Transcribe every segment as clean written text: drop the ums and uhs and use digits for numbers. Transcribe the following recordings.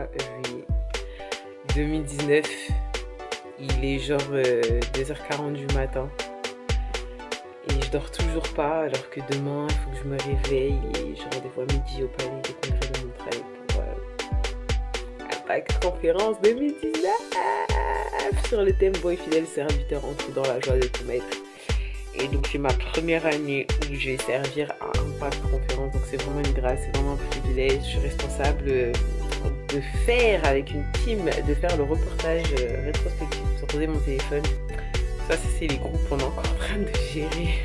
3 juillet 2019. Il est genre 2h40 du matin. Et je dors toujours pas alors que demain il faut que je me réveille et je rendez-vous à midi au palais des congrès de Montreuil pour Impact Conférence 2019 sur le thème Boy fidèle serviteur, entre dans la joie de tout mettre. Et donc c'est ma première année où je vais servir à Impact Conférence, donc c'est vraiment une grâce, c'est vraiment un privilège. Je suis responsable de faire avec une team, de faire le reportage rétrospectif. J'ai posé mon téléphone. Ça c'est les groupes, on est encore en train de gérer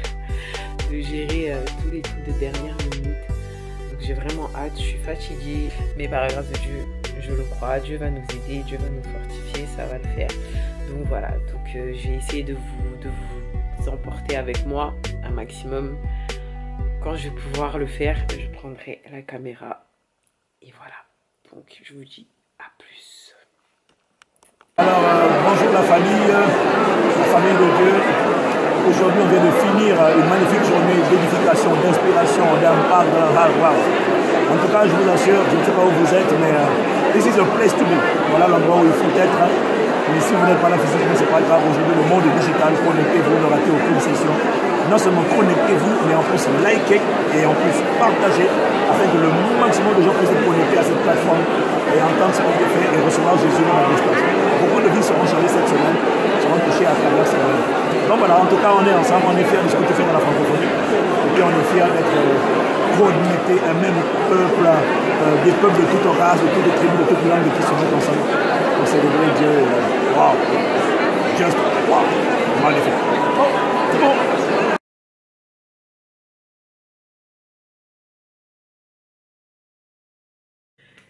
tous les trucs de dernière minute. Donc j'ai vraiment hâte, je suis fatiguée, mais par la grâce de Dieu, je le crois, Dieu va nous aider, Dieu va nous fortifier, ça va le faire. Donc voilà, donc j'ai essayé de vous emporter avec moi un maximum. Quand je vais pouvoir le faire, je prendrai la caméra. Et voilà, donc je vous dis à plus. Alors bonjour la famille de Dieu. Aujourd'hui on vient de finir une magnifique journée d'édification, d'inspiration, d'impact, de hard. En tout cas je vous assure, je ne sais pas où vous êtes, mais this is a place to be. Voilà l'endroit où il faut être. Mais si vous n'êtes pas là physiquement, c'est pas grave. Aujourd'hui le monde est digital, connectez-vous, ne ratez aucune session. Non seulement connectez-vous, mais en plus likez et en plus partagez afin que le maximum de gens puissent se connecter à cette plateforme et entendre ce qu'on peut faire et recevoir Jésus dans la distance. Beaucoup de vies seront changées cette semaine, seront touchées à travers cette semaine. Donc voilà, en tout cas on est ensemble, on est fiers de ce que tu fais dans la francophonie et puis on est fiers d'être coordonnés, un même peuple, des peuples de toute race, de toutes les tribus, de toutes les langues qui se mettent ensemble pour célébrer Dieu. Wow! Just wow! Magnifique!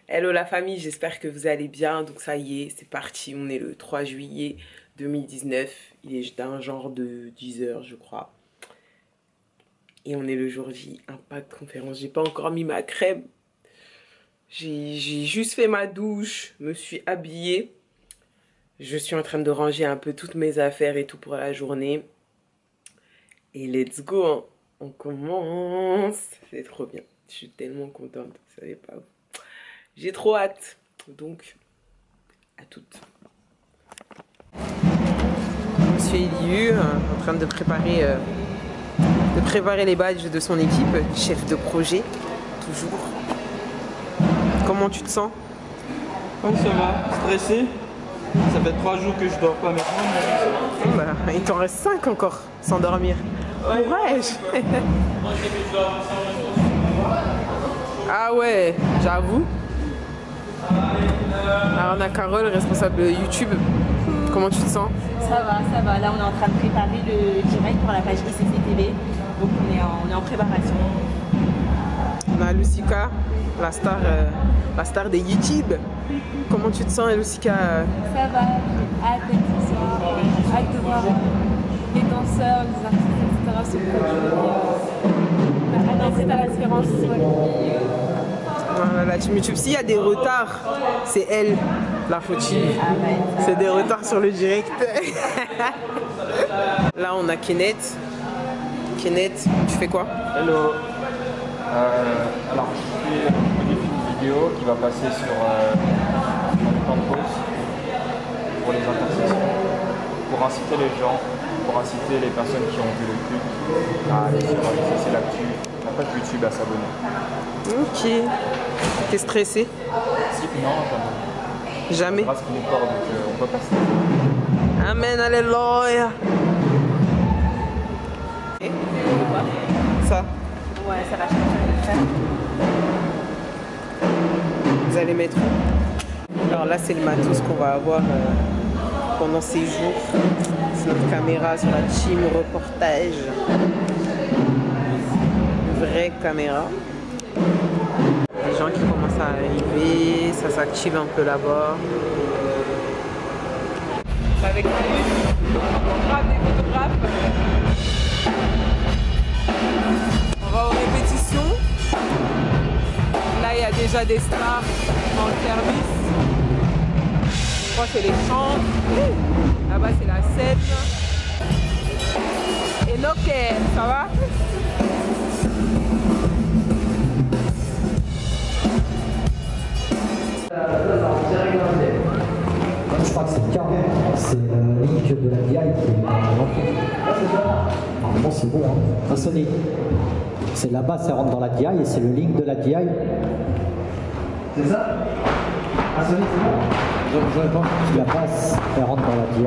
Hello la famille, j'espère que vous allez bien. Donc ça y est, c'est parti, on est le 3 juillet 2019. Il est d'un genre de 10h je crois. Et on est le jour J, Impact Conférence. J'ai pas encore mis ma crème. J'ai juste fait ma douche, me suis habillée. Je suis en train de ranger un peu toutes mes affaires et tout pour la journée. Et let's go, hein. On commence. C'est trop bien. Je suis tellement contente, vous savez pas. J'ai trop hâte. Donc, à toutes. Monsieur Eliu, en train de préparer les badges de son équipe, chef de projet, toujours. Comment tu te sens? Oh, ça va, stressé. Ça fait 3 jours que je dors pas maintenant. Mais... Bah, il t'en reste 5 encore sans dormir. Courage. Ah ouais, j'avoue. Alors on a Carole, responsable YouTube. Comment tu te sens? Ça va. Là on est en train de préparer le direct pour la page ICCTV. Donc on est en préparation. On a Lucika, la star de YouTube. Comment tu te sens, Lucika? Ça va, hâte d'être ce soir, hâte de voir les danseurs, les artistes, etc. C'est à l'espérance. Voilà, la team YouTube. S'il y a des retards, c'est elle, la fautive. C'est des retards sur le direct. Là, on a Kenneth. Kenneth, tu fais quoi? Hello. Alors, je suis une vidéo qui va passer sur le temps de pause pour les intercessions, pour inciter les gens, pour inciter les personnes qui ont vu le culte à aller sur la page YouTube à s'abonner. Ok. T'es stressé? Non, jamais. Grâce à mon corps, donc on peut passer. Amen, alléluia. Et ça? Ouais, ça va, je vais faire. Vous allez mettre où? Alors là, c'est le matos qu'on va avoir pendant ces jours. C'est notre caméra sur la team reportage. Une vraie caméra. Les gens qui commencent à arriver, ça s'active un peu là-bas. Avec des photographes. On va aux répétitions. Là, il y a déjà des stars dans le service. Je crois que c'est les chants. Là-bas, c'est la scène. Et Noké, ça va? Je crois que c'est le cas. C'est le link de la DI qui est normalement c'est bon. Hein. Ça sonne. C'est là-bas, ça rentre dans la DI et c'est le link de la DI. C'est ça? Ah, c'est bon. La passe, elle rentre dans la DI.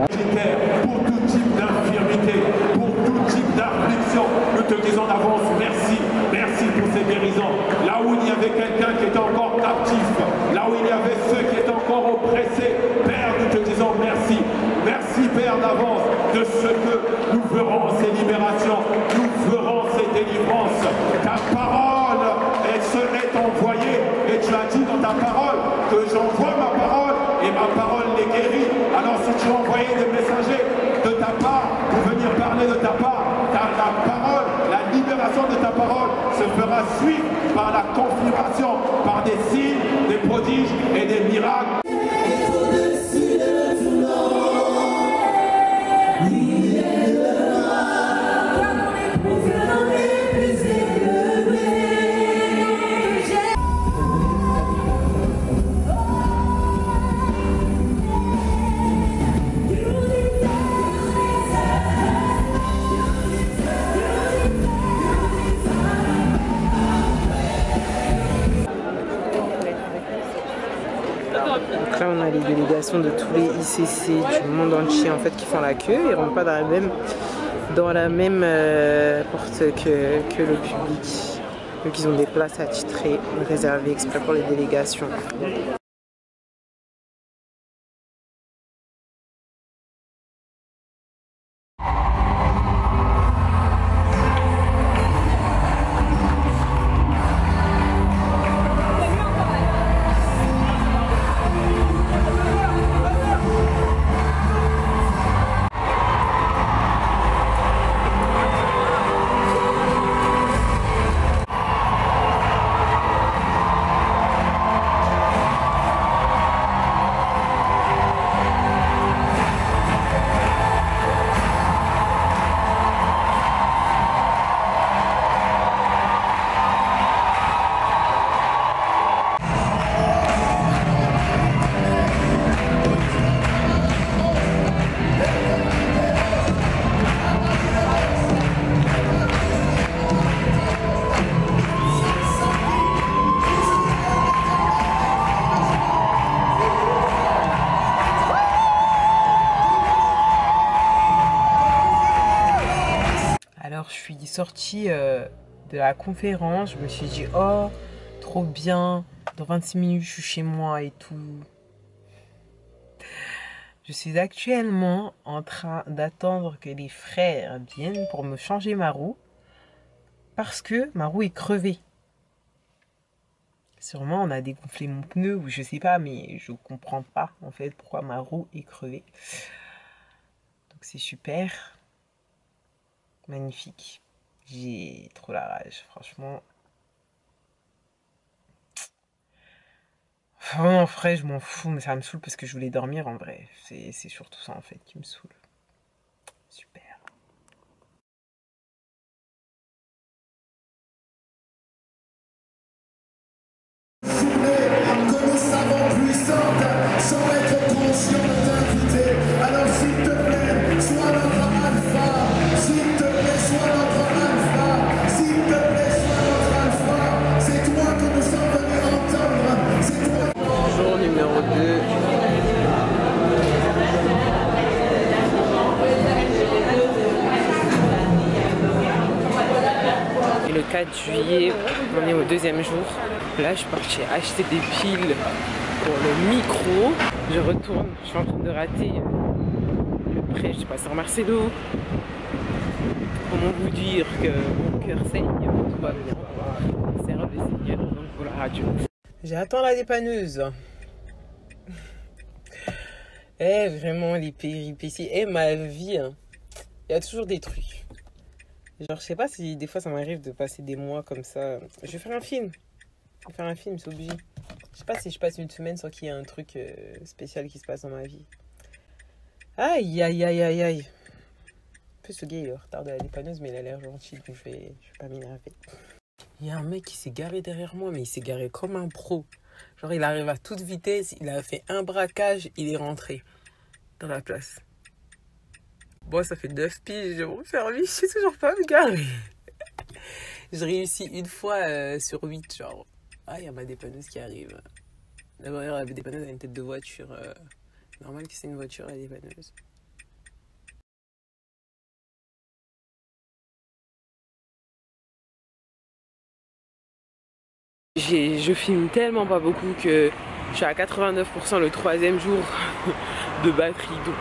Pour tout type d'infirmité, pour tout type d'affliction, nous te disons d'avance merci, merci pour ces guérisons. Là où il y avait quelqu'un qui était encore captif, là où il y avait ceux qui étaient encore oppressés, Père, nous te disons merci. Merci Père d'avance de ce que nous ferons ces libérations, nous ferons ces délivrances. Ta parole est envoyée et tu as dit dans ta parole que j'envoie ma parole et ma parole les guérit. Alors si tu as envoyé des messagers de ta part pour venir parler de ta part, la parole, la libération de ta parole se fera suivre par la confirmation, par des signes, des prodiges et des miracles. Donc là on a les délégations de tous les ICC du monde entier en fait qui font la queue, ils rentrent pas dans la même porte que le public. Donc ils ont des places attitrées réservées exprès pour les délégations. Alors je suis sortie de la conférence, je me suis dit oh trop bien, dans 26 minutes je suis chez moi et tout. Je suis actuellement en train d'attendre que les frères viennent pour me changer ma roue parce que ma roue est crevée. Sûrement on a dégonflé mon pneu ou je sais pas, mais je comprends pas en fait pourquoi ma roue est crevée. Donc c'est super. Magnifique. J'ai trop la rage, franchement. Vraiment, en vrai, je m'en fous, mais ça me saoule parce que je voulais dormir en vrai. C'est surtout ça en fait qui me saoule. Super. Que nous savons puissante, sans être conscient de t'inviter. Alors s'il te plaît, sois notre alpha. S'il te plaît, sois notre alpha. S'il te plaît, sois notre alpha. C'est toi que nous sommes venus entendre. C'est toi. Jour numéro 2. Et le 4 juillet, on est au deuxième jour. Là, je suis partie acheter des piles pour le micro. Je retourne, je suis en train de rater le prêt, je passe en Marcelo. Comment vous dire que mon cœur saigne, tout va bien. Serve le Seigneur, donc pour la radio. J'attends la dépanneuse. Vraiment, les péripéties. Ma vie, hein. Il y a toujours des trucs. Genre, je sais pas si des fois ça m'arrive de passer des mois comme ça. Je vais faire un film. C'est obligé. Je sais pas si je passe une semaine sans qu'il y ait un truc spécial qui se passe dans ma vie. Aïe, aïe, aïe, aïe, aïe. En plus, ce gars, il est en retard de la dépanneuse, mais il a l'air gentil, donc je vais pas m'énerver. Il y a un mec qui s'est garé derrière moi, mais il s'est garé comme un pro. Genre, il arrive à toute vitesse, il a fait un braquage, il est rentré dans la place. Bon, ça fait 9 piges de mon permis, je sais toujours pas me garer. Je réussis une fois sur 8, genre. Ah, il y a ma dépanneuse qui arrive. D'abord, la dépanneuse a une tête de voiture. Normal que c'est une voiture, la dépanneuse. Je filme tellement pas beaucoup que je suis à 89% le 3e jour de batterie. Donc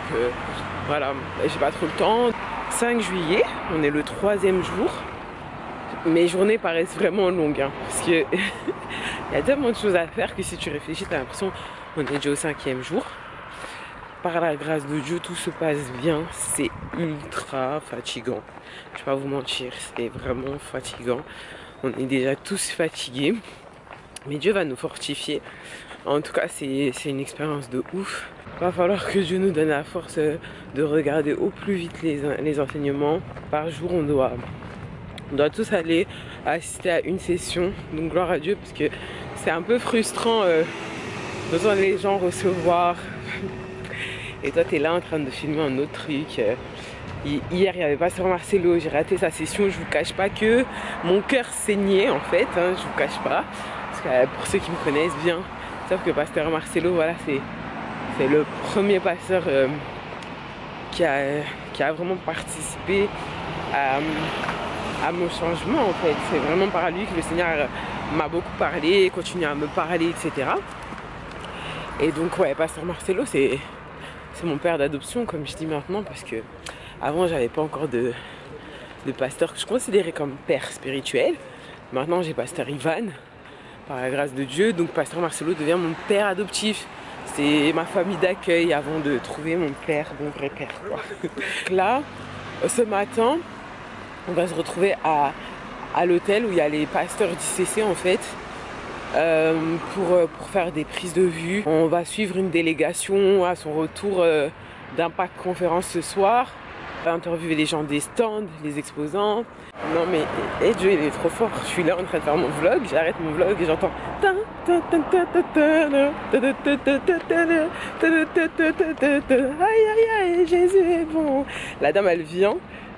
voilà, j'ai pas trop le temps. 5 juillet, on est le 3e jour. Mes journées paraissent vraiment longues, hein, parce que il y a tellement de choses à faire que si tu réfléchis, tu as l'impression qu'on est déjà au 5e jour. Par la grâce de Dieu, tout se passe bien. C'est ultra fatigant. Je vais pas vous mentir, c'est vraiment fatigant. On est déjà tous fatigués. Mais Dieu va nous fortifier. En tout cas, c'est une expérience de ouf. Il va falloir que Dieu nous donne la force de regarder au plus vite les enseignements. Par jour, on doit tous aller assister à une session. Donc gloire à Dieu, parce que c'est un peu frustrant d'entendre les gens recevoir. Et toi, tu es là en train de filmer un autre truc. Hier, il n'y avait pas Pasteur Marcelo, j'ai raté sa session. Je vous cache pas que mon cœur saignait en fait, hein, je vous cache pas. Parce que pour ceux qui me connaissent bien, savent que Pasteur Marcelo, voilà, c'est le premier pasteur qui a vraiment participé à mon changement en fait. C'est vraiment par lui que le Seigneur m'a beaucoup parlé, continue à me parler, etc. Et donc ouais, Pasteur Marcelo, c'est mon père d'adoption, comme je dis maintenant, parce que avant j'avais pas encore de pasteur que je considérais comme père spirituel. Maintenant j'ai Pasteur Ivan, par la grâce de Dieu, donc Pasteur Marcelo devient mon père adoptif. C'est ma famille d'accueil avant de trouver mon père, mon vrai père, quoi. Là, ce matin, on va se retrouver à l'hôtel où il y a les pasteurs d'ICC en fait, pour faire des prises de vue. On va suivre une délégation à son retour d'Impact Conférence ce soir. On va interviewer les gens des stands, les exposants. Non mais Dieu il est trop fort. Je suis là en train de faire mon vlog, j'arrête mon vlog et j'entends aïe aïe aïe, Jésus est bon. La dame elle vient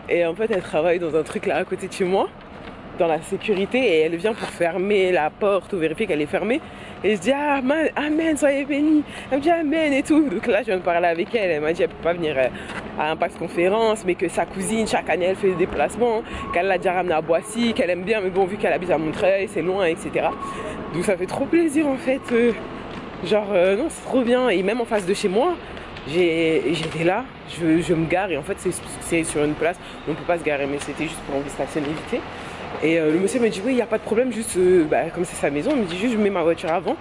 et en fait elle travaille dans un truc là à côté de chez moi, dans la sécurité, et elle vient pour fermer la porte ou vérifier qu'elle est fermée. Et je dis ah, amen, soyez bénis. Elle me dit amen et tout. Donc là je viens de parler avec elle. Elle m'a dit elle peut pas venir à Impact Conférence, mais que sa cousine chaque année elle fait des déplacements, qu'elle l'a déjà ramenée à Boissy, qu'elle aime bien, mais bon vu qu'elle habite à Montreuil c'est loin, etc. Donc ça fait trop plaisir en fait. Non c'est trop bien. Et même en face de chez moi, j'étais là, je me gare, et en fait c'est sur une place où on peut pas se garer, mais c'était juste pour enlever stationner vite fait. Et le monsieur me dit oui il n'y a pas de problème, juste comme c'est sa maison, il me dit juste je mets ma voiture avant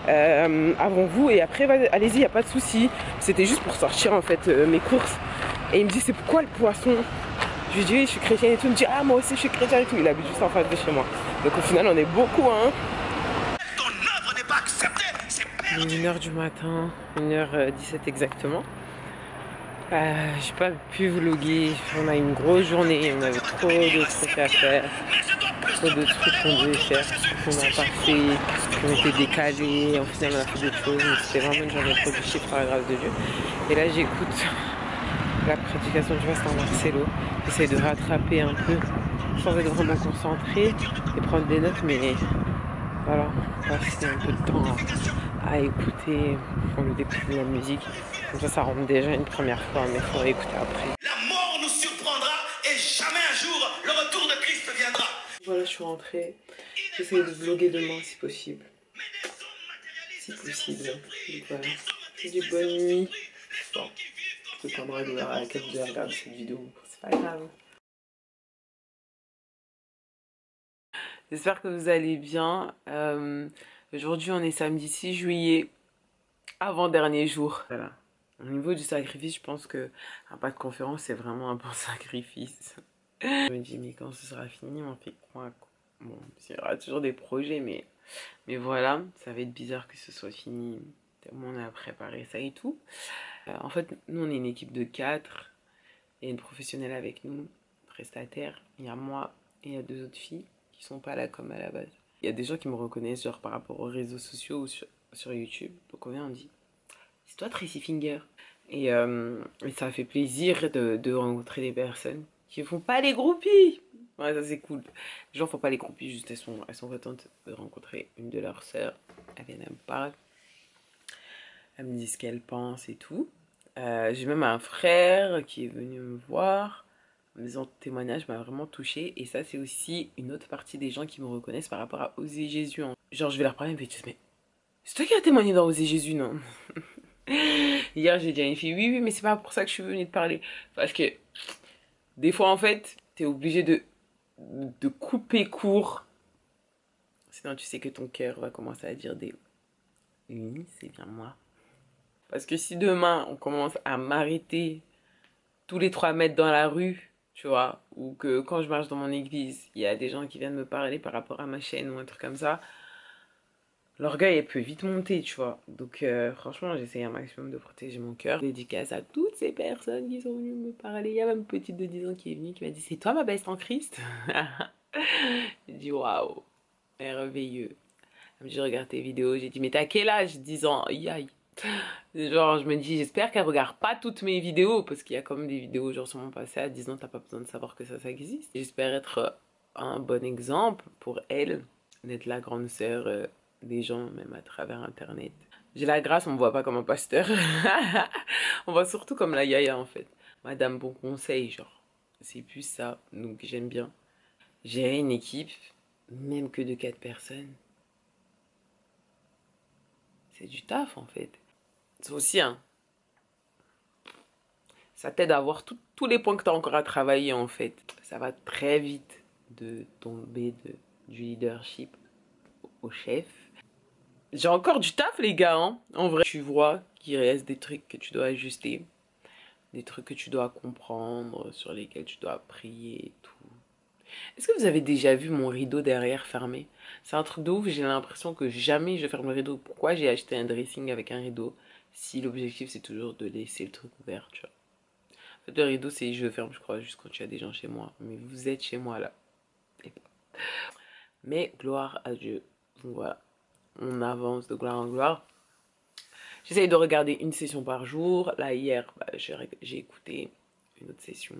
vous et après allez-y, il n'y a pas de souci. C'était juste pour sortir en fait mes courses. Et il me dit c'est pourquoi le poisson? Je lui dis oui je suis chrétien et tout. Il me dit ah moi aussi je suis chrétien et tout. Il habite juste en face de chez moi. Donc au final on est beaucoup hein. Ton œuvre n'est pas acceptée, c'est perdu. 1h du matin, 1h17 exactement. J'ai pas pu vlogger, on a une grosse journée, on avait trop de trucs à faire, trop de trucs qu'on devait faire, qu'on n'a pas fait, qui ont été décalés, en final on a fait d'autres choses, mais c'était vraiment une journée productive par la grâce de Dieu. Et là j'écoute la prédication du Pasteur Marcelo, j'essaie de rattraper un peu sans être vraiment concentré et prendre des notes, mais voilà, passer un peu de temps à écouter, on le découvre de la musique. Comme ça rentre déjà une première fois, mais il faudrait écouter après. La mort nous surprendra et jamais un jour le retour de Christ viendra. Voilà, je suis rentrée. J'essaie de vlogger demain si possible. Si possible. Donc voilà. Je dis bonne nuit. Bon, je peux pas me à laquelle vous devez regarder cette vidéo. C'est pas grave. J'espère que vous allez bien. Aujourd'hui, on est samedi 6 juillet. Avant-dernier jour. Voilà. Au niveau du sacrifice, je pense que Impact Conférence, c'est vraiment un bon sacrifice. Je me dis, mais quand ce sera fini, on fait quoi? Bon, il y aura toujours des projets, mais voilà, ça va être bizarre que ce soit fini. Tellement on a préparé ça et tout. En fait, nous, on est une équipe de 4. Il y a une professionnelle avec nous, prestataire. Il y a moi et il y a 2 autres filles qui sont pas là comme à la base. il y a des gens qui me reconnaissent genre par rapport aux réseaux sociaux ou sur YouTube. Donc on vient, on me dit, c'est toi Tracy Finger. Et ça fait plaisir de rencontrer des personnes qui font pas les groupies. Ouais, ça c'est cool. Les gens font pas les groupies, juste elles sont contentes de rencontrer une de leurs sœurs. Elle vient, elle me parle. Elle me dit ce qu'elle pense et tout. J'ai même un frère qui est venu me voir. Mes témoignages m'a vraiment touchée. Et ça, c'est aussi une autre partie des gens qui me reconnaissent par rapport à Oser Jésus. Hein. Genre, je vais leur parler, ils me disent, mais c'est toi qui as témoigné dans Oser Jésus, non? Hier, j'ai dit à une fille, oui, mais c'est pas pour ça que je suis venue te parler. Parce que des fois, en fait, t'es obligé de couper court. Sinon, tu sais que ton cœur va commencer à dire des oui, c'est bien moi. Parce que si demain, on commence à m'arrêter tous les 3 mètres dans la rue, tu vois, ou que quand je marche dans mon église, il y a des gens qui viennent me parler par rapport à ma chaîne ou un truc comme ça, l'orgueil, elle peut vite monter, tu vois. Donc, franchement, j'essaie un maximum de protéger mon cœur. Dédicace à toutes ces personnes qui sont venues me parler. Il y a même une petite de 10 ans qui est venue, qui m'a dit, c'est toi ma best en Christ? J'ai dit, waouh, merveilleux. Elle me dit, je regarde tes vidéos. J'ai dit, mais t'as quel âge? 10 ans. Aïe, aïe. Genre, je me dis, j'espère qu'elle regarde pas toutes mes vidéos, parce qu'il y a comme des vidéos, genre, sur mon passé à 10 ans, t'as pas besoin de savoir que ça existe. J'espère être un bon exemple pour elle, d'être la grande sœur des gens, même à travers Internet. J'ai la grâce, on me voit pas comme un pasteur. On voit surtout comme la yaya, en fait. Madame Bon Conseil, genre. C'est plus ça, donc j'aime bien. Gérer une équipe, même que de 4 personnes. C'est du taf, en fait. C'est aussi, hein, ça t'aide à voir tous les points que tu as encore à travailler, en fait. Ça va très vite de tomber du leadership au chef. J'ai encore du taf, les gars, hein. En vrai, tu vois qu'il reste des trucs que tu dois ajuster, des trucs que tu dois comprendre, sur lesquels tu dois prier et tout. Est-ce que vous avez déjà vu mon rideau derrière fermé? C'est un truc de ouf, j'ai l'impression que jamais je ferme le rideau. Pourquoi j'ai acheté un dressing avec un rideau si l'objectif c'est toujours de laisser le truc ouvert, tu vois? En fait, le rideau c'est je ferme, je crois, juste quand il y a des gens chez moi. Mais vous êtes chez moi là. Mais gloire à Dieu. Donc voilà, on avance de gloire en gloire. J'essaye de regarder une session par jour. Là hier, j'ai écouté une autre session.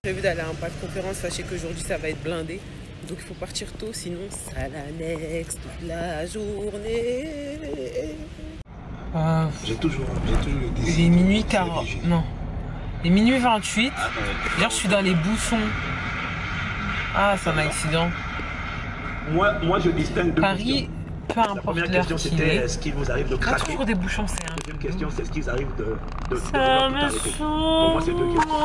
J'ai prévu d'aller à un pas de conférence, sachez qu'aujourd'hui ça va être blindé. Donc il faut partir tôt, sinon ça l'annexe toute la journée. J'ai toujours le désir. Il est minuit 40. Non. Il est minuit 28. Hier je suis dans les bouchons. Ah, c'est un accident. Moi je distingue deux Paris, peu importe. La première question c'était est-ce qu'il vous arrive de craquer? toujours des bouchons, c'est un. La deuxième question c'est est-ce qu'il arrive de Ça me arrêter? Pour moi c'est deux questions.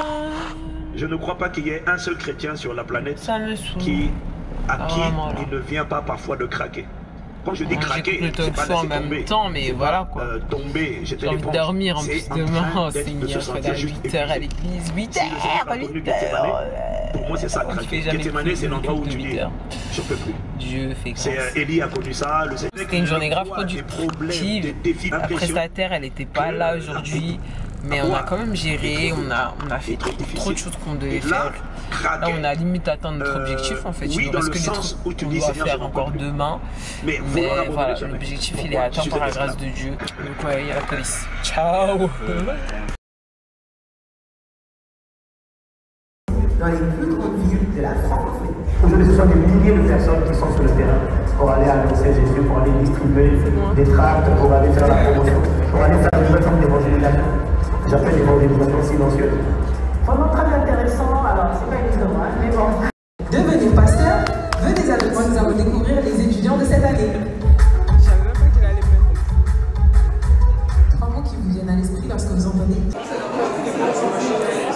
Je ne crois pas qu'il y ait un seul chrétien sur la planète à qui il ne vient pas parfois de craquer. Quand je dis craquer, c'est pas en même temps, mais voilà quoi. Tomber, j'ai envie de dormir en plus demain, Seigneur, je vais à 8h à l'église, 8h. Pour moi c'est ça, craquer. Gethsemane, c'est l'endroit où tu dis, je peux plus. Dieu fait grâce. Élie a connu ça. C'était une journée grave productive. La prestataire, elle n'était pas là aujourd'hui. Mais on a quand même géré, on a fait trop de choses qu'on devait faire. Là, on a limite atteint notre objectif en fait. Il nous reste que des trucs qu'on doit faire encore demain. Mais voilà, l'objectif il est atteint par la grâce de Dieu. Donc ouais, il y a la police. Ciao. Dans les plus grandes villes de la France, aujourd'hui ce sont des milliers de personnes qui sont sur le terrain pour aller annoncer Jésus, pour aller distribuer des tracts, pour aller faire la promotion, pour aller faire une forme d'évangélisation. J'appelle l'évangélisation silencieuse. Vraiment très intéressant, alors c'est pas évident, hein, mais bon. Devenir pasteur, venez avec moi, nous allons découvrir les étudiants de cette année. Je savais même pas qu'il allait mettre. 3 mots qui vous viennent à l'esprit lorsque vous entendez.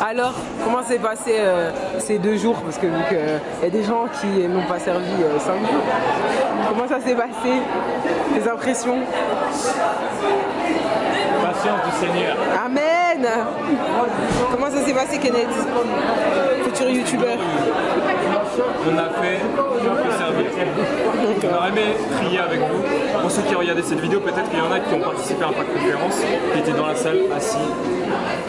Alors, comment s'est passé ces 2 jours? Parce que vu qu'il y a des gens qui n'ont pas servi 5 jours. Comment ça s'est passé? Les impressions? Patience du Seigneur. Amen. Comment ça s'est passé, Kenneth? Futur youtubeur. On a fait servir. On aurait aimé prier avec vous. Pour ceux qui ont regardé cette vidéo, peut-être qu'il y en a qui ont participé à un pack conférence, qui étaient dans la salle, assis,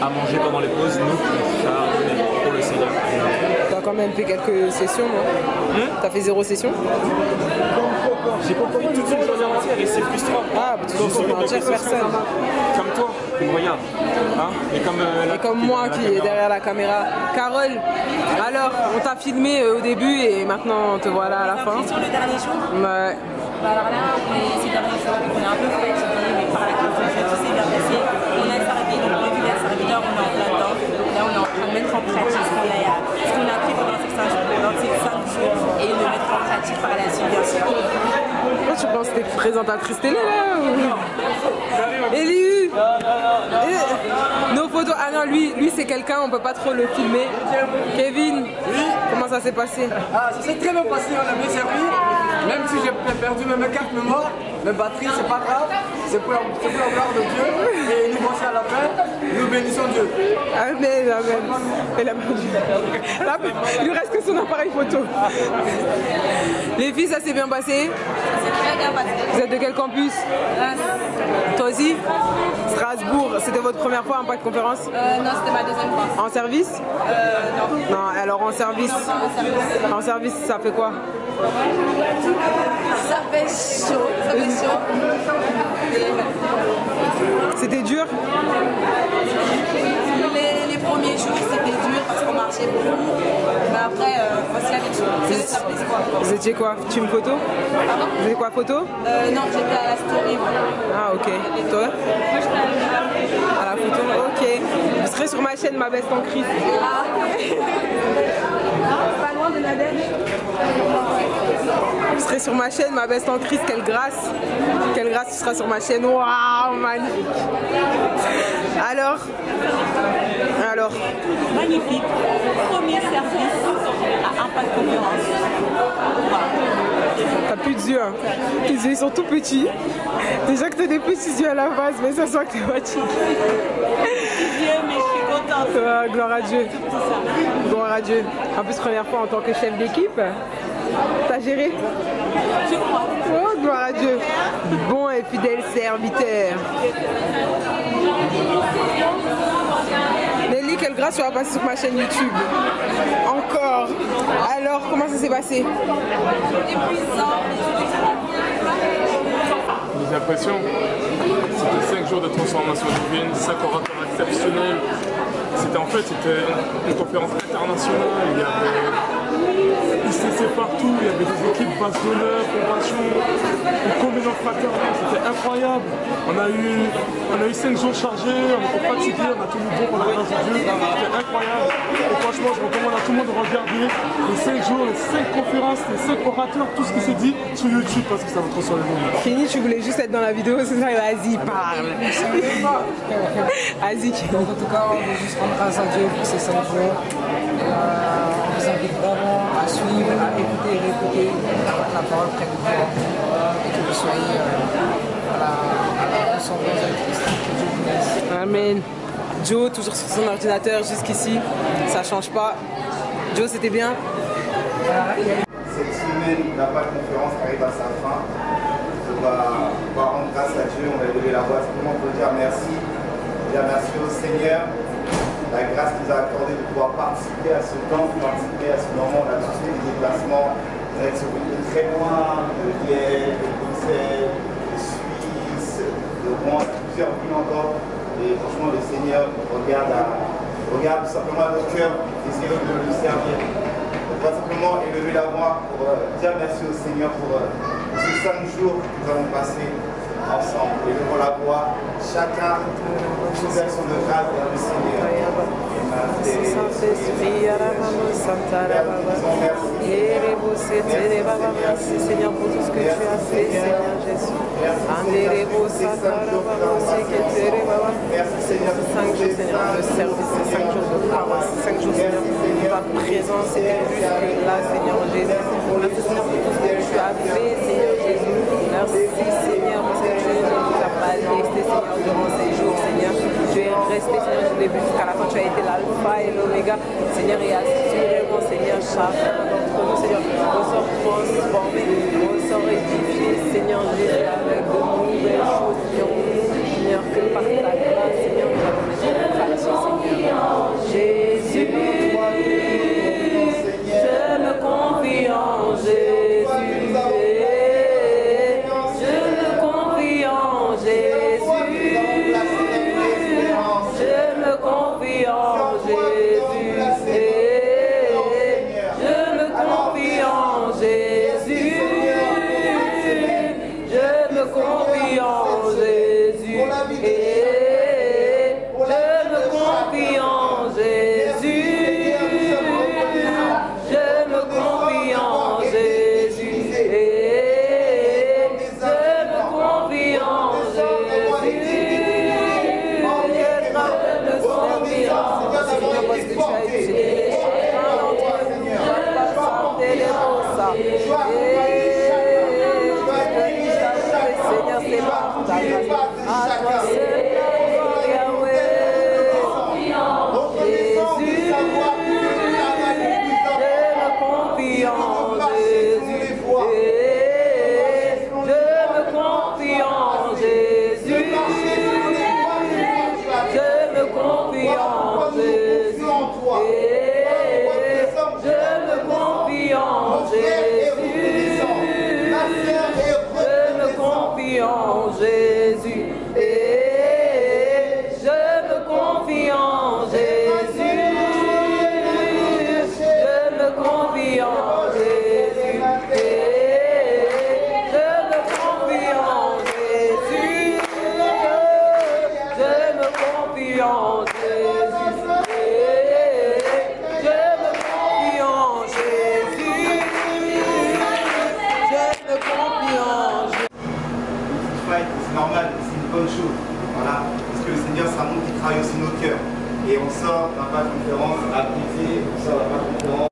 à manger pendant les pauses. Nous, on a donné pour le Seigneur. T'as quand même fait quelques sessions, non? T'as fait 0 session? J'ai compris toute une journée entière et c'est frustrant. Ah, toute une journée entière, personne. Comme toi, qui me regarde. Hein, et comme moi qui est derrière la caméra. Carole, alors, on t'a filmé au début et maintenant te voilà à la fin. Sur le dernier jour. Ouais. Bah alors là, ces derniers jours, on est un peu fatigué, mais par la confiance, tout s'est bien passé. On a servi, on a revu la serviteur, on est en plein dedans. Là, on est en train de mettre en pratique ce qu'on a appris pendant ces 5 jours et le mettre en pratique par la suite, bien sûr. Toi, tu penses que t'es présentatrice télé là ou... Elihu. Nos photos. Ah non, lui c'est quelqu'un, on peut pas trop le filmer. Kevin, comment ça s'est passé? Ah, ça s'est très bien passé, on a bien servi. Même si j'ai perdu mes cartes mémoire, mes batteries, c'est pas grave. C'est pour la gloire de Dieu. Et nous voici à la fin. Nous bénissons Dieu. Amen, amen. Et la main il lui reste que son appareil photo. Les filles, ça s'est bien passé? C'est très bien passé. Vous êtes de quel campus? Toi aussi? Strasbourg. C'était votre première fois en pas de conférence? Non, c'était ma deuxième fois. En service? Non. Non, alors en service? En service, ça fait quoi? Ça fait chaud. Ça fait chaud. C'était dur? Les premiers jours, c'était dur parce qu'on marchait beaucoup. Mais après, voici la vie. C'est le service quoi. Vous étiez quoi? Tu me photo? Pardon? Vous étiez quoi, photo? Non, j'étais à la story. Ah, ok. Toi? Moi, j'étais à la photo. Ok. Vous serez sur ma chaîne, ma veste en crise. Ah. Pas loin de Nadège. Vous serez sur ma chaîne, ma veste en crise. Quelle grâce. Quelle grâce, tu seras sur ma chaîne. Waouh, magnifique. Alors? Magnifique. Premier service à Impact Conférence. T'as plus d'yeux, hein. Tes yeux ils sont tout petits. Déjà que t'as des petits yeux à la base, mais ça se voit que t'es fatiguée. Mais je suis contente. Gloire à Dieu. Gloire à Dieu. En plus, première fois en tant que chef d'équipe, t'as géré? Je crois. Oh, gloire à Dieu. Bon et fidèle serviteur. Nelly, quelle grâce tu vas passer sur ma chaîne YouTube. Encore. Alors, comment ça s'est passé? Les impressions, c'était 5 jours de transformation divine, 5 orateurs exceptionnels. C'était une conférence internationale. Il y avait ICC partout, il y avait des équipes base d'honneur, compassion, une combinaison fraternelle, c'était incroyable. On a eu 5 jours chargés, on était fatigués, on a tenu bon pour la grâce de Dieu, c'était incroyable. Et franchement, je recommande à tout le monde de regarder les 5 jours, les 5 conférences, les 5 orateurs, tout ce qui s'est dit sur YouTube parce que ça va transformer le monde. Fini, tu voulais juste être dans la vidéo, c'est ça, vas-y, parle. Vas-y. Donc en tout cas, on veut juste rendre grâce à Dieu pour ces 5 jours. On vous invite vraiment à suivre, à écouter et réécouter la parole près de vous et que vous soyez à la ressemblance de Christ. Que Dieu vous bénisse. Amen. Joe, toujours sur son ordinateur jusqu'ici, ça change pas. Joe, c'était bien? Cette semaine n'a pas de conférence arrive à sa fin. On va rendre grâce à Dieu, on va lever la voix simplement pour dire merci. Dire merci au Seigneur, la grâce qu'il nous a accordé de pouvoir participer à ce temps, participer à ce moment. On a tous fait des déplacements, on a été de très loin, de Liège, de Bruxelles, de Suisse, de Rouen, plusieurs villes encore. Et franchement, le Seigneur regarde simplement à nos cœurs, désireux de le servir. On va simplement élever la voix pour dire merci au Seigneur pour ces 5 jours que nous avons passés ensemble. Élevons la voix, chacun sous action de grâce vers le Seigneur. Merci Seigneur pour tout ce que tu as fait, Seigneur Jésus. Merci Seigneur pour 5 jours, Seigneur, de service, 5 jours de parole, 5 jours, Seigneur, de ta présence, Seigneur, plus que là, Seigneur Jésus. Merci Seigneur pour tout ce que tu as fait, Seigneur Jésus. Merci Seigneur parce que tu ne nous as pas laissé, Seigneur, durant ces jours, Seigneur. Tu es resté, Seigneur, du début jusqu'à la fin. Tu as été l'alpha et l'oméga, Seigneur, et assurément, Seigneur, chacun d'entre nous, Seigneur, ressort transformé, ressort édifié, Seigneur Jésus, avec de nouvelles choses, Seigneur, que par ta grâce, Seigneur, nous avons été pratiques, Seigneur. Jésus, je me confie en Jésus. ça. Seigneur, c'est par ta grâce. À toi seul, Yahweh. Jésus, je me confie en Jésus. Je me confie en Jésus. Je me confie en Jésus. Je me confie en Jésus. Je me confie en Jésus. Je me confie en Jésus. Je me confie en Jésus. Je me confie en Jésus. Je me confie en Jésus. Je me confie en Jésus. Je me confie en Jésus. C'est normal, c'est une bonne chose. Voilà, parce que le Seigneur, ça montre qu'il travaille aussi nos cœurs. Et on sort d'un pas de conférence appliqué, on sort d'un pas de conférence.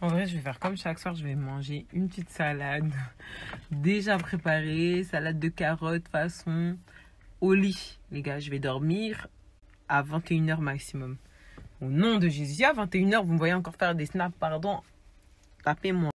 En vrai, je vais faire comme chaque soir, je vais manger une petite salade déjà préparée, salade de carottes façon au lit. Les gars, je vais dormir à 21 h maximum. Au nom de Jésus, à 21 h, vous me voyez encore faire des snaps, pardon, tapez-moi.